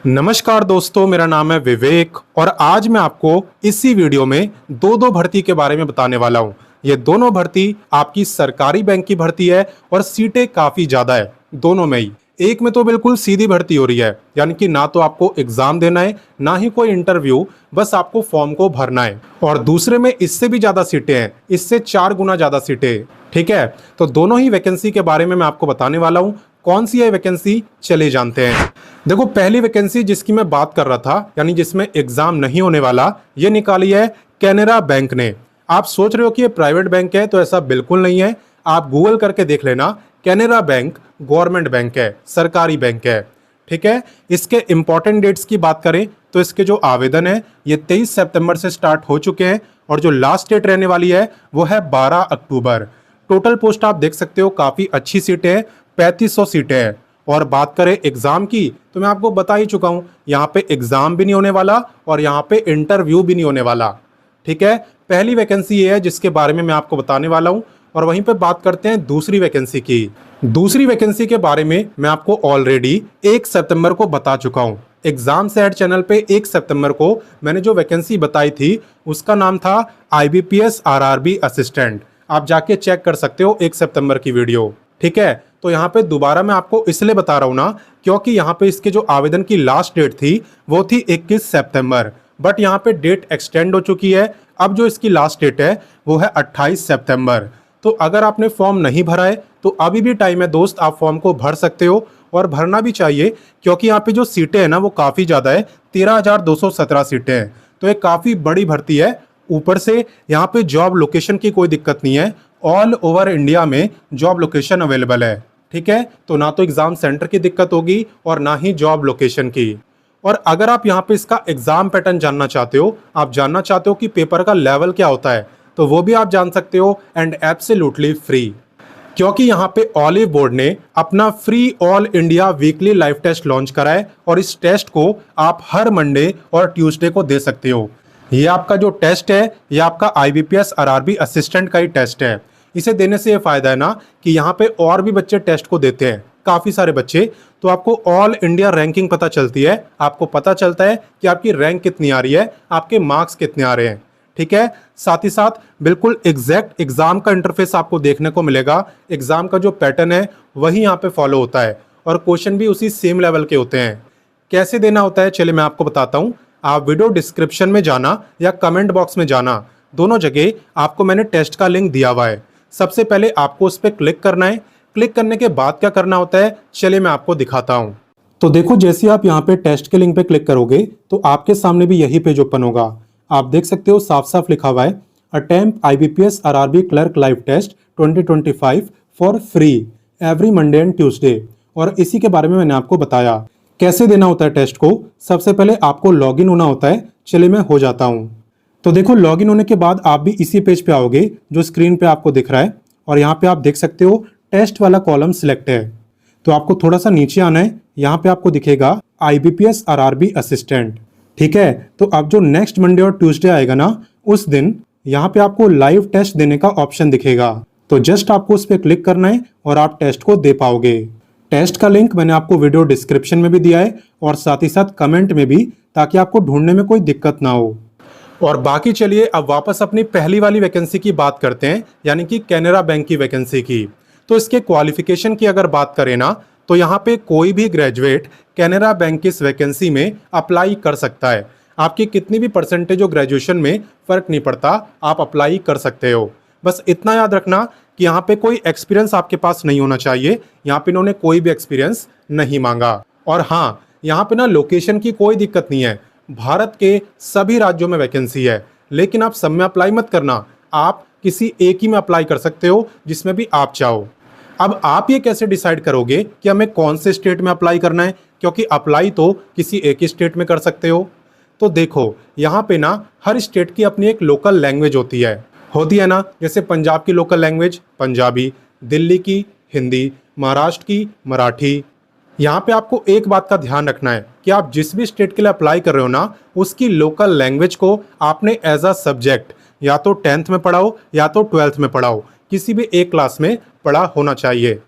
नमस्कार दोस्तों, मेरा नाम है विवेक और आज मैं आपको इसी वीडियो में दो भर्ती के बारे में बताने वाला हूं। ये दोनों भर्ती आपकी सरकारी बैंक की भर्ती है और सीटें काफ़ी ज़्यादा है दोनों में ही। एक में तो बिल्कुल सीधी भर्ती हो रही है, यानी कि ना तो आपको एग्ज़ाम देना है ना ही कोई इंटरव्यू, बस आपको फॉर्म को भरना है। और दूसरे में इससे भी ज़्यादा सीटें हैं, इससे 4 गुना ज़्यादा सीटें। ठीक है, तो दोनों ही वैकेंसी के बारे में मैं आपको बताने वाला हूँ। कौन सी है वैकेंसी, चले जानते हैं। देखो, पहली वैकेंसी जिसकी मैं बात कर रहा था, यानी जिसमें एग्जाम नहीं होने वाला, ये निकाली है कैनरा बैंक ने। आप सोच रहे हो कि ये प्राइवेट बैंक है, तो ऐसा बिल्कुल नहीं है। आप गूगल करके देख लेना, कैनरा बैंक गवर्नमेंट बैंक है, सरकारी बैंक है। ठीक है, इसके इंपॉर्टेंट डेट्स की बात करें तो इसके जो आवेदन है ये 23 सितंबर से स्टार्ट हो चुके हैं और जो लास्ट डेट रहने वाली है वो है 12 अक्टूबर। टोटल पोस्ट आप देख सकते हो, काफ़ी अच्छी सीटें हैं, 3500 सीटें हैं। और बात करें एग्जाम की, तो मैं आपको बता ही चुका हूं, यहाँ पे एग्जाम भी नहीं होने वाला और यहाँ पे इंटरव्यू भी नहीं होने वाला। ठीक है, पहली वैकेंसी ये है जिसके बारे में मैं आपको बताने वाला हूं। और वहीं पे बात करते हैं दूसरी वैकेंसी की। दूसरी वैकेंसी के बारे में मैं आपको ऑलरेडी 1 सितंबर को बता चुका हूं। एग्जाम सेट चैनल पे 1 सितंबर को मैंने जो वैकेंसी बताई थी उसका नाम था IBPS RRB असिस्टेंट। आप जाके चेक कर सकते हो 1 सितंबर की वीडियो। ठीक है, तो यहाँ पे दोबारा मैं आपको इसलिए बता रहा हूँ ना, क्योंकि यहाँ पे इसके जो आवेदन की लास्ट डेट थी वो थी 21 सितंबर, बट यहाँ पे डेट एक्सटेंड हो चुकी है। अब जो इसकी लास्ट डेट है वो है 28 सितंबर। तो अगर आपने फॉर्म नहीं भरा है तो अभी भी टाइम है दोस्त, आप फॉर्म को भर सकते हो और भरना भी चाहिए, क्योंकि यहाँ पे जो सीटें हैं ना वो काफ़ी ज़्यादा है, 13,217 सीटें हैं। तो ये काफ़ी बड़ी भर्ती है। ऊपर से यहाँ पे जॉब लोकेशन की कोई दिक्कत नहीं है, ऑल ओवर इंडिया में जॉब लोकेशन अवेलेबल है। ठीक है, तो ना तो एग्जाम सेंटर की दिक्कत होगी और ना ही जॉब लोकेशन की। और अगर आप यहाँ पे इसका एग्जाम पैटर्न जानना चाहते हो, आप जानना चाहते हो कि पेपर का लेवल क्या होता है, तो वो भी आप जान सकते हो, एंड एब्सोल्युटली फ्री। क्योंकि यहाँ पे ऑलिव बोर्ड ने अपना free all India weekly live test launch करा है और इस टेस्ट को आप हर मंडे और ट्यूसडे को दे सकते हो। ये आपका जो टेस्ट है ये आपका IBPS RRB असिस्टेंट का ही टेस्ट है। इसे देने से ये फायदा है ना कि यहाँ पे और भी बच्चे टेस्ट को देते हैं, काफ़ी सारे बच्चे, तो आपको ऑल इंडिया रैंकिंग पता चलती है। आपको पता चलता है कि आपकी रैंक कितनी आ रही है, आपके मार्क्स कितने आ रहे हैं। ठीक है, साथ ही साथ बिल्कुल एग्जैक्ट एग्जाम का इंटरफेस आपको देखने को मिलेगा। एग्जाम का जो पैटर्न है वही यहाँ पे फॉलो होता है और क्वेश्चन भी उसी सेम लेवल के होते हैं। कैसे देना होता है, चलिए मैं आपको बताता हूँ। आप वीडियो डिस्क्रिप्शन में जाना या कमेंट बॉक्स में जाना, दोनों जगह आपको मैंने टेस्ट का लिंक दिया हुआ है। सबसे पहले आपको उस पर क्लिक करना है। क्लिक करने के बाद क्या करना होता है, चलिए मैं आपको दिखाता हूँ। तो देखो, जैसे आप यहाँ पे टेस्ट के लिंक पे क्लिक करोगे तो आपके सामने भी यही पेज ओपन होगा। आप देख सकते हो साफ साफ लिखा हुआ है, attempt IBPS RRB clerk live test 2025 for free every Monday and Tuesday. और इसी के बारे में मैंने आपको बताया कैसे देना होता है टेस्ट को। सबसे पहले आपको लॉगिन होना होता है। चलिए मैं हो जाता हूँ। तो देखो, लॉगिन होने के बाद आप भी इसी पेज पे आओगे जो स्क्रीन पे आपको दिख रहा है, और यहाँ पे आप देख सकते हो टेस्ट वाला कॉलम सिलेक्ट है। तो आपको थोड़ा सा नीचे आना है, यहाँ पे आपको दिखेगा IBPS RRB असिस्टेंट। ठीक है, तो अब जो नेक्स्ट मंडे और ट्यूसडे आएगा ना, उस दिन यहाँ पे आपको लाइव टेस्ट देने का ऑप्शन दिखेगा। तो जस्ट आपको उस पर क्लिक करना है और आप टेस्ट को दे पाओगे। टेस्ट का लिंक मैंने आपको वीडियो डिस्क्रिप्शन में भी दिया है और साथ ही साथ कमेंट में भी, ताकि आपको ढूंढने में कोई दिक्कत ना हो। और बाकी चलिए अब वापस अपनी पहली वाली वैकेंसी की बात करते हैं, यानी कि कैनरा बैंक की वैकेंसी की। तो इसके क्वालिफिकेशन की अगर बात करें ना, तो यहाँ पे कोई भी ग्रेजुएट कैनरा बैंक की इस वैकेंसी में अप्लाई कर सकता है। आपकी कितनी भी परसेंटेज हो ग्रेजुएशन में, फ़र्क नहीं पड़ता, आप अप्लाई कर सकते हो। बस इतना याद रखना कि यहाँ पे कोई एक्सपीरियंस आपके पास नहीं होना चाहिए। यहाँ पे इन्होंने कोई भी एक्सपीरियंस नहीं मांगा। और हाँ, यहाँ पे ना लोकेशन की कोई दिक्कत नहीं है, भारत के सभी राज्यों में वैकेंसी है, लेकिन आप सब में अप्लाई मत करना। आप किसी एक ही में अप्लाई कर सकते हो जिसमें भी आप चाहो। अब आप ये कैसे डिसाइड करोगे कि हमें कौन से स्टेट में अप्लाई करना है, क्योंकि अप्लाई तो किसी एक ही स्टेट में कर सकते हो। तो देखो, यहाँ पे ना हर स्टेट की अपनी एक लोकल लैंग्वेज होती है ना। जैसे पंजाब की लोकल लैंग्वेज पंजाबी, दिल्ली की हिंदी, महाराष्ट्र की मराठी। यहाँ पे आपको एक बात का ध्यान रखना है कि आप जिस भी स्टेट के लिए अप्लाई कर रहे हो ना, उसकी लोकल लैंग्वेज को आपने एज अ सब्जेक्ट या तो 10th में पढ़ाओ या तो 12th में पढ़ाओ, किसी भी एक क्लास में पढ़ा होना चाहिए।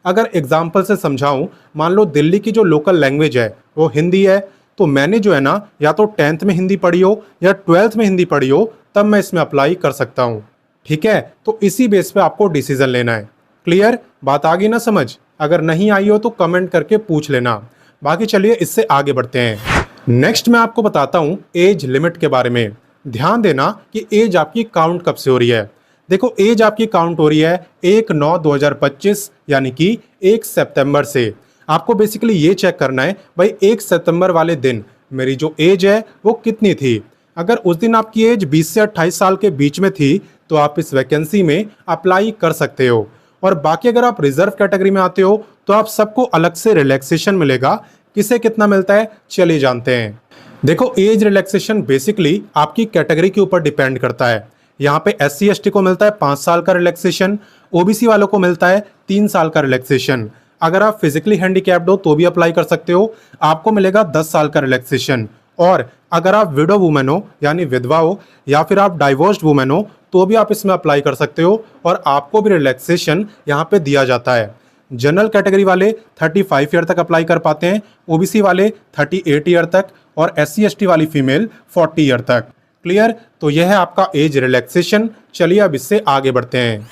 अगर एग्जाम्पल से समझाऊं, मान लो दिल्ली की जो लोकल लैंग्वेज है वो हिंदी है, तो मैंने जो है ना या तो 10th में हिंदी पढ़ी हो या 12th में हिंदी पढ़ी हो तब मैं इसमें अप्लाई कर सकता हूँ। ठीक है, तो इसी बेस पे आपको डिसीजन लेना है। क्लियर, बात आ गई ना समझ? अगर नहीं आई हो तो कमेंट करके पूछ लेना। बाकी चलिए इससे आगे बढ़ते हैं। नेक्स्ट मैं आपको बताता हूँ एज लिमिट के बारे में। ध्यान देना कि एज आपकी काउंट कब से हो रही है। देखो एज आपकी काउंट हो रही है 1/9/2025 यानी कि 1 सितंबर से। आपको बेसिकली ये चेक करना है भाई 1 सितंबर वाले दिन मेरी जो एज है वो कितनी थी। अगर उस दिन आपकी एज 20 से 28 साल के बीच में थी तो आप इस वैकेंसी में अप्लाई कर सकते हो। और बाकी अगर आप रिजर्व कैटेगरी में आते हो तो आप सबको अलग से रिलैक्सेशन मिलेगा। किसे कितना मिलता है चलिए जानते हैं। देखो एज रिलैक्सेशन बेसिकली आपकी कैटेगरी के ऊपर डिपेंड करता है। यहाँ पे SC ST को मिलता है 5 साल का रिलैक्सेशन, OBC वालों को मिलता है 3 साल का रिलैक्सेशन। अगर आप फिजिकली हैंडीकैप्ड हो तो भी अप्लाई कर सकते हो, आपको मिलेगा 10 साल का रिलैक्सेशन। और अगर आप विडो वुमेन हो यानी विधवा हो या फिर आप डाइवोर्स्ड वुमेन हो तो भी आप इसमें अप्लाई कर सकते हो और आपको भी रिलैक्सेशन यहाँ पे दिया जाता है। जनरल कैटेगरी वाले 35 ईयर तक अप्लाई कर पाते हैं, OBC वाले 38 ईयर तक और SC ST वाली फीमेल 40 ईयर तक। क्लियर, तो यह है आपका एज रिलैक्सेशन। चलिए अब इससे आगे बढ़ते हैं।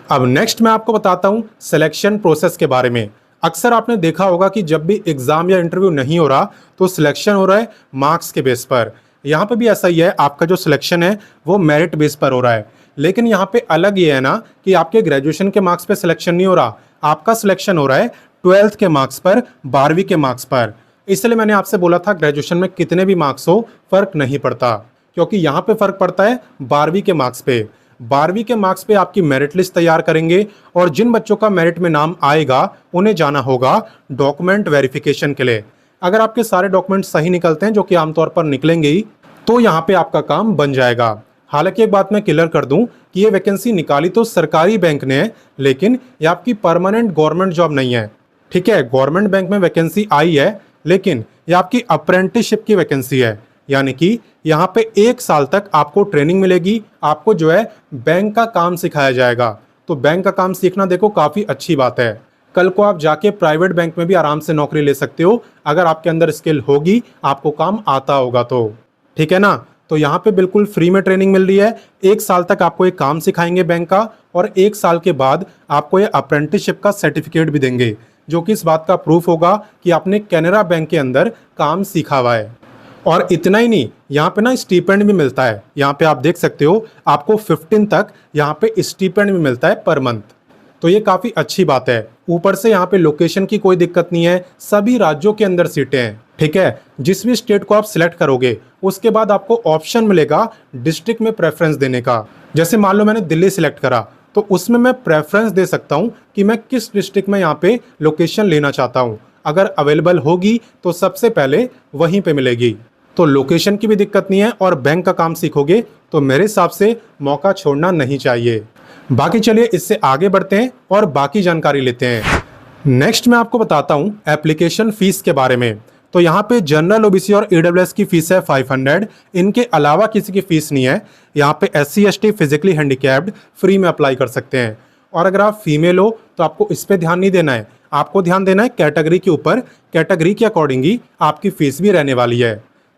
अब नेक्स्ट मैं आपको बताता हूँ सिलेक्शन प्रोसेस के बारे में। अक्सर आपने देखा होगा कि जब भी एग्जाम या इंटरव्यू नहीं हो रहा तो सिलेक्शन हो रहा है मार्क्स के बेस पर। यहाँ पे भी ऐसा ही है, आपका जो सिलेक्शन है वो मेरिट बेस पर हो रहा है। लेकिन यहाँ पे अलग ये है ना कि आपके ग्रेजुएशन के मार्क्स पे सिलेक्शन नहीं हो रहा, आपका सिलेक्शन हो रहा है 12th के मार्क्स पर, 12वीं के मार्क्स पर। इसलिए मैंने आपसे बोला था ग्रेजुएशन में कितने भी मार्क्स हो फर्क नहीं पड़ता, क्योंकि यहाँ पे फर्क पड़ता है 12वीं के मार्क्स पे। 12वीं के मार्क्स पे आपकी मेरिट लिस्ट तैयार करेंगे और जिन बच्चों का मेरिट में नाम आएगा उन्हें जाना होगा डॉक्यूमेंट वेरिफिकेशन के लिए। अगर आपके सारे डॉक्यूमेंट सही निकलते हैं, जो कि आमतौर पर निकलेंगे ही, तो यहाँ पे आपका काम बन जाएगा। हालांकि एक बात मैं क्लियर कर दूं कि ये वैकेंसी निकाली तो सरकारी बैंक ने है, लेकिन ये आपकी परमानेंट गवर्नमेंट जॉब नहीं है। ठीक है, गवर्नमेंट बैंक में वैकेंसी आई है लेकिन ये आपकी अप्रेंटिसशिप की वैकेंसी है, यानी कि यहाँ पे 1 साल तक आपको ट्रेनिंग मिलेगी, आपको जो है बैंक का काम सिखाया जाएगा। तो बैंक का काम सीखना देखो काफ़ी अच्छी बात है। कल को आप जाके प्राइवेट बैंक में भी आराम से नौकरी ले सकते हो अगर आपके अंदर स्किल होगी, आपको काम आता होगा तो। ठीक है ना, तो यहाँ पे बिल्कुल फ्री में ट्रेनिंग मिल रही है। 1 साल तक आपको एक काम सिखाएंगे बैंक का और 1 साल के बाद आपको ये अप्रेंटिसशिप का सर्टिफिकेट भी देंगे, जो कि इस बात का प्रूफ होगा कि आपने कैनरा बैंक के अंदर काम सीखा हुआ है। और इतना ही नहीं, यहाँ पे ना स्टीपेंड भी मिलता है। यहाँ पे आप देख सकते हो आपको 15 तक यहाँ पे स्टीपेंड भी मिलता है पर मंथ। तो ये काफ़ी अच्छी बात है। ऊपर से यहाँ पे लोकेशन की कोई दिक्कत नहीं है, सभी राज्यों के अंदर सीटें हैं। ठीक है, जिस भी स्टेट को आप सिलेक्ट करोगे उसके बाद आपको ऑप्शन मिलेगा डिस्ट्रिक्ट में प्रेफरेंस देने का। जैसे मान लो मैंने दिल्ली सिलेक्ट करा तो उसमें मैं प्रेफरेंस दे सकता हूँ कि मैं किस डिस्ट्रिक्ट में यहाँ पे लोकेशन लेना चाहता हूँ। अगर अवेलेबल होगी तो सबसे पहले वहीं पे मिलेगी। तो लोकेशन की भी दिक्कत नहीं है और बैंक का काम सीखोगे तो मेरे हिसाब से मौका छोड़ना नहीं चाहिए। बाकी चलिए इससे आगे बढ़ते हैं और बाकी जानकारी लेते हैं। नेक्स्ट मैं आपको बताता हूँ एप्लीकेशन फीस के बारे में। तो यहाँ पे जनरल, OBC और EWS की फीस है 500। इनके अलावा किसी की फीस नहीं है। यहाँ पे SC ST physically handicapped free में अप्लाई कर सकते हैं। और अगर आप फीमेल हो तो आपको इस पे ध्यान नहीं देना है, आपको ध्यान देना है कैटेगरी के ऊपर। कैटेगरी के अकॉर्डिंग ही आपकी फीस भी रहने वाली है।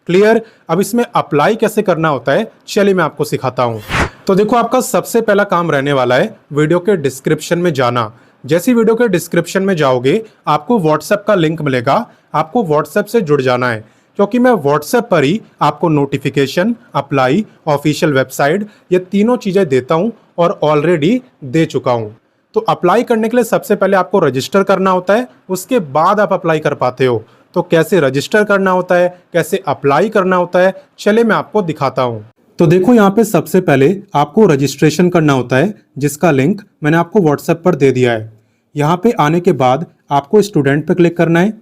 क्लियर, अब इसमें अप्लाई कैसे करना होता है चलिए मैं आपको सिखाता हूँ। तो देखो आपका सबसे पहला काम रहने वाला है वीडियो के डिस्क्रिप्शन में जाना। जैसे वीडियो के डिस्क्रिप्शन में जाओगे आपको व्हाट्सएप का लिंक मिलेगा, आपको व्हाट्सएप से जुड़ जाना है, क्योंकि मैं व्हाट्सएप पर ही आपको नोटिफिकेशन, अप्लाई, ऑफिशियल वेबसाइट, ये तीनों चीज़ें देता हूँ और ऑलरेडी दे चुका हूँ। तो अप्लाई करने के लिए सबसे पहले आपको रजिस्टर करना होता है, उसके बाद आप अप्लाई कर पाते हो। तो कैसे रजिस्टर करना होता है, कैसे अप्लाई करना होता है, चलिए मैं आपको दिखाता हूँ। तो देखो यहाँ पे सबसे पहले आपको रजिस्ट्रेशन करना होता है, जिसका लिंक मैंने आपको व्हाट्सएप पर दे दिया है। यहाँ पे आने के बाद आपको स्टूडेंट पे क्लिक करना है।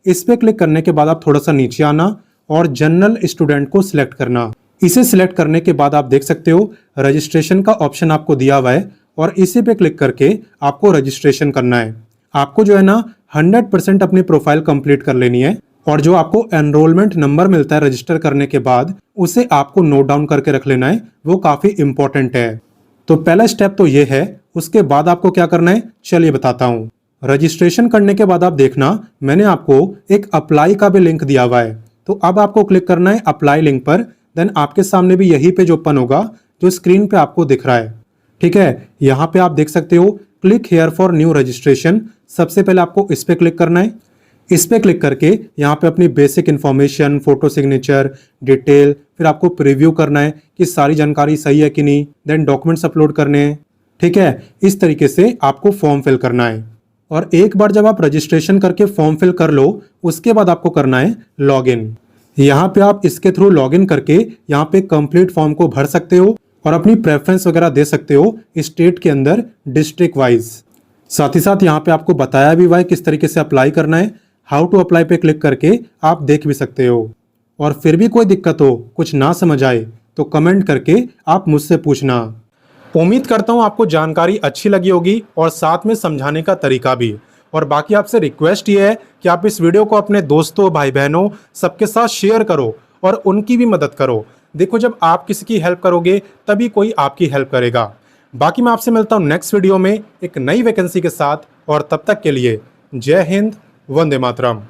इस पे क्लिक करने के बाद आप थोड़ा सा नीचे आना और जनरल स्टूडेंट को सिलेक्ट करना। इसे सिलेक्ट करने के बाद आप देख सकते हो रजिस्ट्रेशन का ऑप्शन आपको दिया हुआ है और इसी पे क्लिक करके आपको रजिस्ट्रेशन करना है। आपको जो है ना 100% अपनी प्रोफाइल कंप्लीट कर लेनी है और जो आपको एनरोलमेंट नंबर मिलता है रजिस्टर करने के बाद उसे आपको नोट डाउन करके रख लेना है, वो काफ़ी इंपॉर्टेंट है। तो पहला स्टेप तो ये है। उसके बाद आपको क्या करना है चलिए बताता हूँ। रजिस्ट्रेशन करने के बाद आप देखना मैंने आपको एक अप्लाई का भी लिंक दिया हुआ है। तो अब आपको क्लिक करना है अप्लाई लिंक पर। देन आपके सामने भी यही पेज ओपन होगा जो स्क्रीन पे आपको दिख रहा है। ठीक है, यहाँ पे आप देख सकते हो click here for new registration. सबसे पहले आपको इस पे क्लिक करना है। इस पे क्लिक करके यहाँ पे अपनी basic information, photo signature, detail, फिर आपको प्रीव्यू करना है कि सारी जानकारी सही है कि नहीं। देन डॉक्यूमेंट्स अपलोड करने हैं। ठीक है, इस तरीके से आपको फॉर्म फिल करना है। और एक बार जब आप रजिस्ट्रेशन करके फॉर्म फिल कर लो, उसके बाद आपको करना है लॉगिन। यहाँ पे आप इसके थ्रू लॉगिन करके यहाँ पे कंप्लीट फॉर्म को भर सकते हो और अपनी प्रेफरेंस वगैरह दे सकते हो स्टेट के अंदर, डिस्ट्रिक्ट वाइज। साथ ही साथ यहाँ पे आपको बताया भी हुआ है किस तरीके से अप्लाई करना है। हाउ टू अप्लाई पे क्लिक करके आप देख भी सकते हो। और फिर भी कोई दिक्कत हो, कुछ ना समझ आए, तो कमेंट करके आप मुझसे पूछना। उम्मीद करता हूँ आपको जानकारी अच्छी लगी होगी और साथ में समझाने का तरीका भी। और बाकी आपसे रिक्वेस्ट ये है कि आप इस वीडियो को अपने दोस्तों, भाई बहनों सबके साथ शेयर करो और उनकी भी मदद करो। देखो, जब आप किसी की हेल्प करोगे तभी कोई आपकी हेल्प करेगा। बाकी मैं आपसे मिलता हूँ नेक्स्ट वीडियो में एक नई वैकेंसी के साथ, और तब तक के लिए जय हिंद, वंदे मातरम।